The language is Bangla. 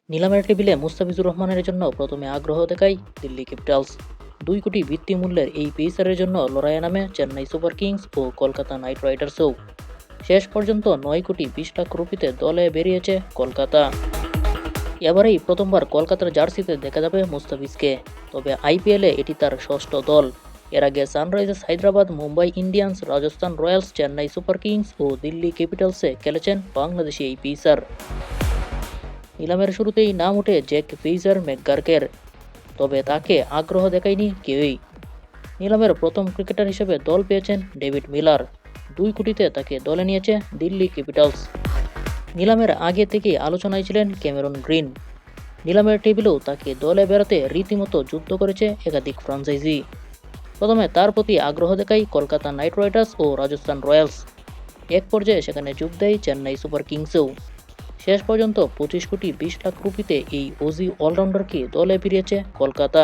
নিলামের টেবিলে মুস্তাফিজুর রহমানের জন্য প্রথমে আগ্রহ দেখায় দিল্লি ক্যাপিটালস। 2 কোটি বৃত্তি মূল্যের এই পেসারের জন্য লড়াইয়ে নামে চেন্নাই সুপার কিংস ও কলকাতা নাইট রাইডার্সও। শেষ পর্যন্ত 9 কোটি 20 লাখ রুপিতে দলে বেরিয়েছে কলকাতা। এবারেই প্রথমবার কলকাতার জার্সিতে দেখা যাবে মুস্তাফিজকে, তবে আইপিএলে এটি তার ষষ্ঠ দল। এর আগে Sunrisers Hyderabad, Mumbai Indians, Rajasthan Royals, Chennai super kings ও দিল্লি ক্যাপিটালসে খেলেছেন বাংলাদেশি এই পেসার। নিলামের শুরুতেই নাম ওঠে জ্যাক ফ্রেজার ম্যাকগার্কের, তবে তাকে আগ্রহ দেখায়নি কেউই। নিলামের প্রথম ক্রিকেটার হিসেবে দল পেয়েছেন ডেভিড মিলার। 2 কোটিতে তাকে দলে নিয়েছে দিল্লি ক্যাপিটালস। নিলামের আগে থেকেই আলোচনায় ছিলেন ক্যামেরন গ্রিন। নিলামের টেবিলেও তাকে দলে বেড়াতে রীতিমতো যুদ্ধ করেছে একাধিক ফ্র্যাঞ্চাইজি। প্রথমে তার প্রতি আগ্রহ দেখায় কলকাতা নাইট রাইডার্স ও রাজস্থান রয়্যালস। এক পর্যায়ে সেখানে যোগ দেয় চেন্নাই সুপার কিংসেও। শেষ পর্যন্ত 25 কোটি 20 লাখ রুপিতে এই অজি অলরাউন্ডারকে দলে ফিরিয়েছে কলকাতা।